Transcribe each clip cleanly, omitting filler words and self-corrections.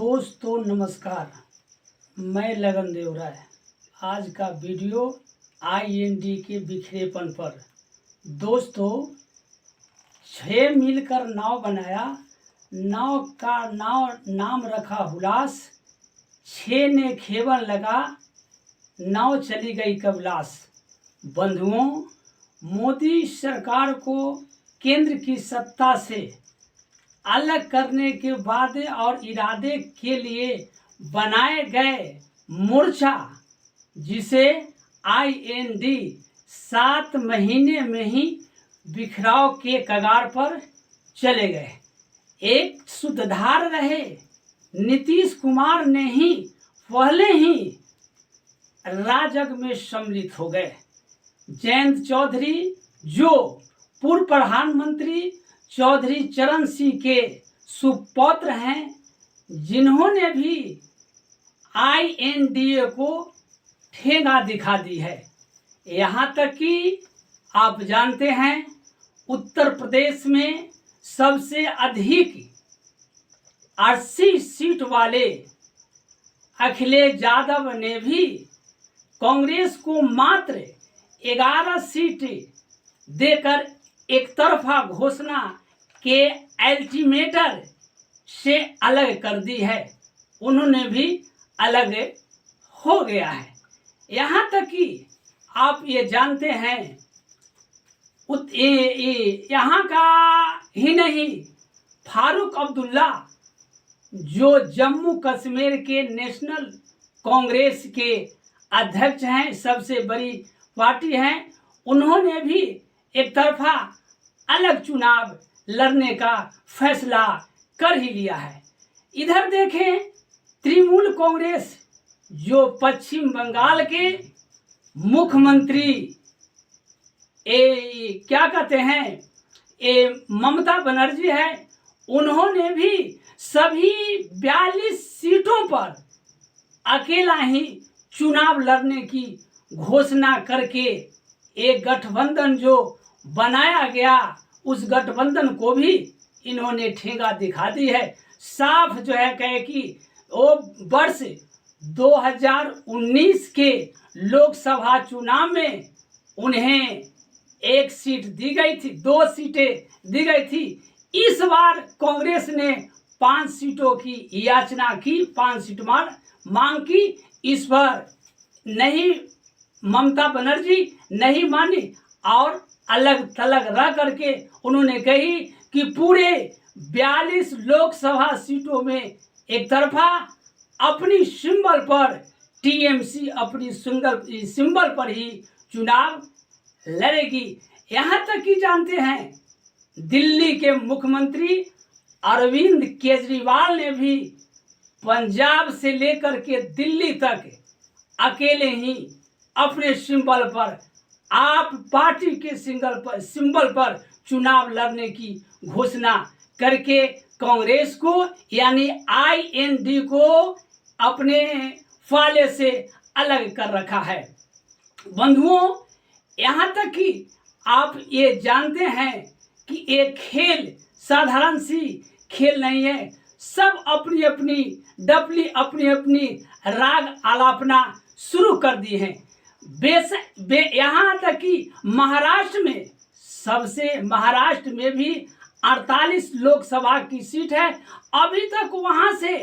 दोस्तों नमस्कार, मैं लगन देवरा। आज का वीडियो आईएनडी के बिखरेपन पर। दोस्तों, 6 मिलकर नाव बनाया, नाव का नाम रखा हुलास, 6 ने खेवन लगा, नाव चली गई कबलास। बंधुओं, मोदी सरकार को केंद्र की सत्ता से अलग करने के वादे और इरादे के लिए बनाए गए मोर्चा, जिसे आईएनडी 7 महीने में ही बिखराव के कगार पर चले गए। एक सूत्रधार रहे नीतीश कुमार ने ही पहले ही राजग में सम्मिलित हो गए। जयंत चौधरी, जो पूर्व प्रधानमंत्री चौधरी चरण सिंह के सुपुत्र हैं, जिन्होंने भी आईएनडीए को ठेंगा दिखा दी है। यहाँ तक कि आप जानते हैं, उत्तर प्रदेश में सबसे अधिक 80 सीट वाले अखिलेश यादव ने भी कांग्रेस को मात्र 11 सीट देकर एक तरफा घोषणा के अल्टीमेटर से अलग कर दी है। उन्होंने भी अलग हो गया है। यहाँ तक कि आप ये जानते हैं, यहाँ का ही नहीं, फारूक अब्दुल्ला, जो जम्मू कश्मीर के नेशनल कांग्रेस के अध्यक्ष हैं, सबसे बड़ी पार्टी हैं, उन्होंने भी एक तरफा अलग चुनाव लड़ने का फैसला कर ही लिया है। इधर देखें, तृणमूल कांग्रेस, जो पश्चिम बंगाल के मुख्यमंत्री क्या कहते हैं, ममता बनर्जी है, उन्होंने भी सभी 42 सीटों पर अकेला ही चुनाव लड़ने की घोषणा करके एक गठबंधन जो बनाया गया, उस गठबंधन को भी इन्होंने ठेंगा दिखा दी है। साफ जो है कहे कि वो वर्ष 2019 के लोकसभा चुनाव में उन्हें 1 सीट दी गई थी, 2 सीटें दी गई थी। इस बार कांग्रेस ने 5 सीटों की याचना की, 5 सीट मांग की। इस पर नहीं ममता बनर्जी नहीं मानी और अलग थलग रह करके उन्होंने कही कि पूरे 42 लोकसभा सीटों में एक तरफा अपनी सिंबल पर, टीएमसी अपनी सिंबल पर ही चुनाव लड़ेगी। यहाँ तक कि जानते हैं, दिल्ली के मुख्यमंत्री अरविंद केजरीवाल ने भी पंजाब से लेकर के दिल्ली तक अकेले ही अपने सिंबल पर, आप पार्टी के सिंबल पर चुनाव लड़ने की घोषणा करके कांग्रेस को यानी आईएनडी को अपने फाले से अलग कर रखा है। बंधुओं, यहाँ तक कि आप ये जानते हैं कि एक खेल साधारण सी खेल नहीं है। सब अपनी अपनी डपली, अपनी अपनी राग आलापना शुरू कर दी है। यहाँ तक कि महाराष्ट्र में भी 48 लोकसभा की सीट है। अभी तक वहां से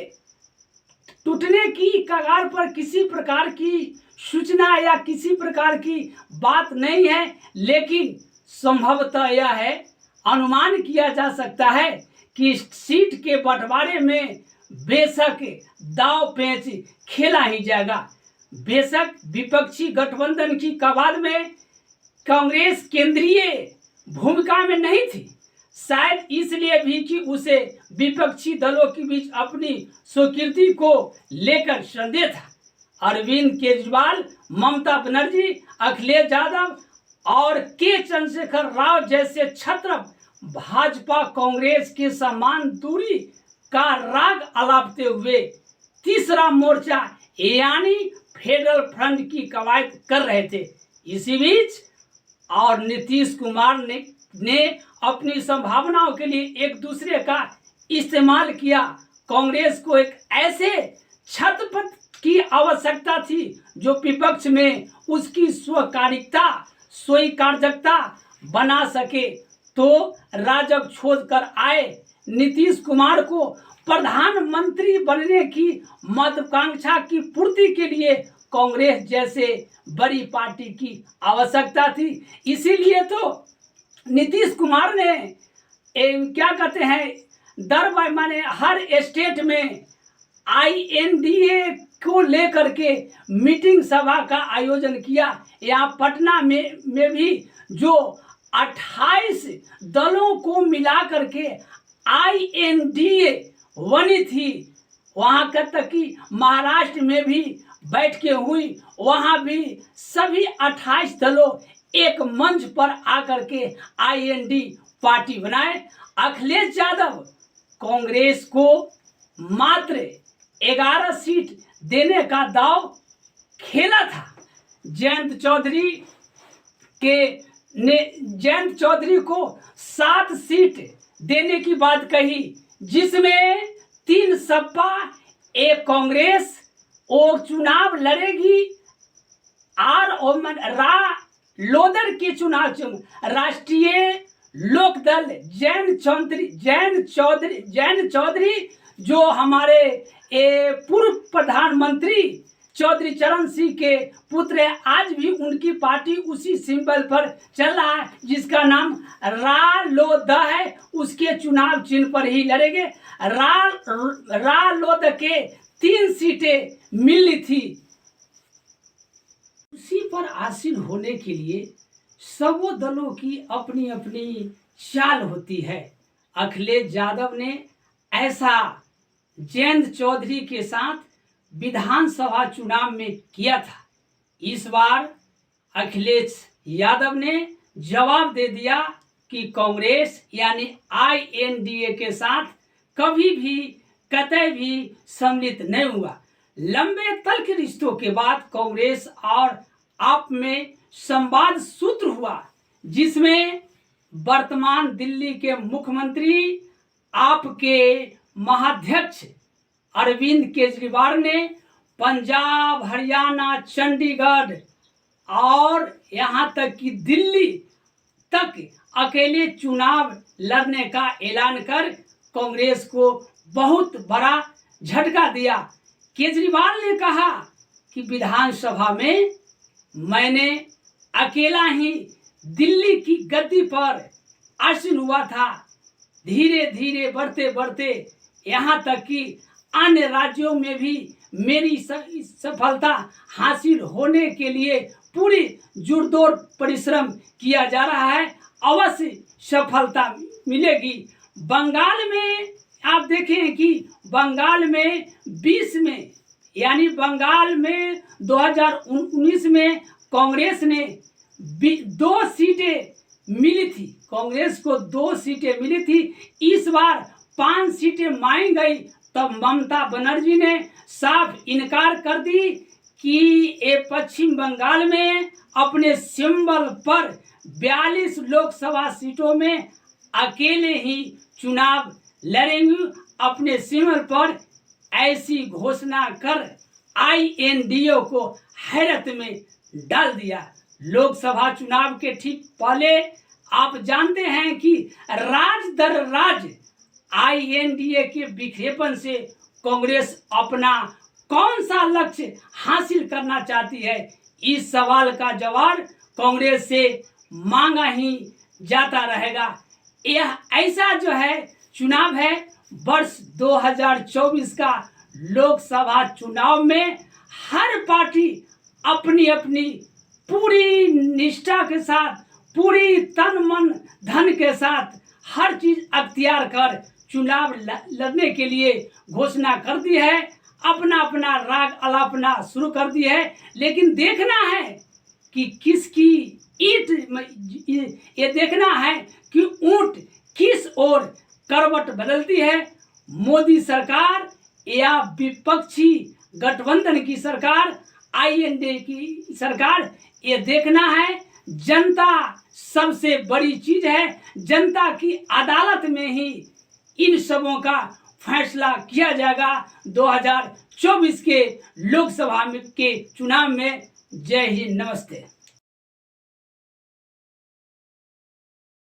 टूटने की कगार पर किसी प्रकार की सूचना या किसी प्रकार की बात नहीं है, लेकिन संभवतः यह है, अनुमान किया जा सकता है कि सीट के बंटवारे में बेशक दाव पेच खेला ही जाएगा। बेशक विपक्षी गठबंधन की कवाल में कांग्रेस केंद्रीय भूमिका में नहीं थी, शायद इसलिए भी कि उसे विपक्षी दलों के बीच अपनी स्वीकृति को लेकर संदेह था। अरविंद केजरीवाल, ममता बनर्जी, अखिलेश यादव और के चंद्रशेखर राव जैसे छत्र भाजपा कांग्रेस के समान दूरी का राग अलापते हुए तीसरा मोर्चा यानी फेडरल फ्रंट की कवायद कर रहे थे। इसी बीच और नीतीश कुमार ने अपनी संभावनाओं के लिए एक दूसरे का इस्तेमाल किया कांग्रेस को एक ऐसे छत्रपति की आवश्यकता थी जो विपक्ष में उसकी स्वीकार्यता बना सके। तो राजग छोड़कर आए नीतीश कुमार को प्रधानमंत्री बनने की महत्वाकांक्षा की पूर्ति के लिए कांग्रेस जैसे बड़ी पार्टी की आवश्यकता थी। इसीलिए तो नीतीश कुमार ने क्या कहते हैं माने हर स्टेट में INDA को लेकर के मीटिंग सभा का आयोजन किया। यहाँ पटना में भी जो 28 दलों को मिला करके INDA बनी थी, वहाँ तक कि महाराष्ट्र में भी बैठकें हुई, वहाँ भी सभी 28 दलों एक मंच पर आकर के IND पार्टी बनाए। अखिलेश यादव कांग्रेस को मात्र 11 सीट देने का दाव खेला था। जयंत चौधरी को 7 सीट देने की बात कही, जिसमें 3 सपा एक कांग्रेस और चुनाव लड़ेगी लोदर के चुनाव राष्ट्रीय लोकदल जयंत चौधरी जो हमारे पूर्व प्रधानमंत्री चौधरी चरण सिंह के पुत्र है। आज भी उनकी पार्टी उसी सिंबल पर चल रहा है जिसका नाम रालोद है। उसके चुनाव चिन्ह पर ही लड़ेंगे। रालोद के 3 सीटें मिली थी। उसी पर आसीन होने के लिए सबों दलों की अपनी अपनी चाल होती है। अखिलेश यादव ने ऐसा जयंत चौधरी के साथ विधानसभा चुनाव में किया था। इस बार अखिलेश यादव ने जवाब दे दिया कि कांग्रेस यानी INDA के साथ कभी भी कतई भी सम्मिलित नहीं हुआ। लंबे तल के रिश्तों के बाद कांग्रेस और आप में संवाद सूत्र हुआ, जिसमें वर्तमान दिल्ली के मुख्यमंत्री आपके महाध्यक्ष अरविंद केजरीवाल ने पंजाब, हरियाणा, चंडीगढ़ और यहाँ तक कि दिल्ली तक अकेले चुनाव लड़ने का ऐलान कर कांग्रेस को बहुत बड़ा झटका दिया। केजरीवाल ने कहा कि विधानसभा में मैंने अकेला ही दिल्ली की गद्दी पर आसीन हुआ था। धीरे धीरे बढ़ते बढ़ते यहाँ तक कि अन्य राज्यों में भी मेरी सफलता हासिल होने के लिए पूरी जोरदार परिश्रम किया जा रहा है। अवश्य सफलता मिलेगी। बंगाल में आप देखें कि बंगाल में 20 में यानी बंगाल में 2019 में कांग्रेस ने 2 सीटें मिली थी। कांग्रेस को 2 सीटें मिली थी। इस बार 5 सीटें मांगी गई, तब ममता बनर्जी ने साफ इनकार कर दी कि ये पश्चिम बंगाल में अपने सिंबल पर 42 लोकसभा सीटों में अकेले ही चुनाव लड़ेंगी। अपने सिंबल पर ऐसी घोषणा कर INDA को हैरत में डाल दिया। लोकसभा चुनाव के ठीक पहले आप जानते हैं कि राज्य दर राज्य INDA के विक्षेपण से कांग्रेस अपना कौन सा लक्ष्य हासिल करना चाहती है, इस सवाल का जवाब कांग्रेस से मांगा ही जाता रहेगा। यह ऐसा जो है चुनाव है वर्ष 2024 का लोकसभा चुनाव में हर पार्टी अपनी अपनी पूरी निष्ठा के साथ, पूरी तन मन धन के साथ हर चीज अख्तियार कर चुनाव लड़ने के लिए घोषणा कर दी है। अपना अपना राग अलापना शुरू कर दी है। लेकिन देखना है कि किसकी ईंट, ये देखना है कि ऊंट किस ओर करवट बदलती है, मोदी सरकार या विपक्षी गठबंधन की सरकार, INDA की सरकार। ये देखना है। जनता सबसे बड़ी चीज है। जनता की अदालत में ही इन सबों का फैसला किया जाएगा 2024 के लोकसभा के चुनाव में। जय हिंद, नमस्ते।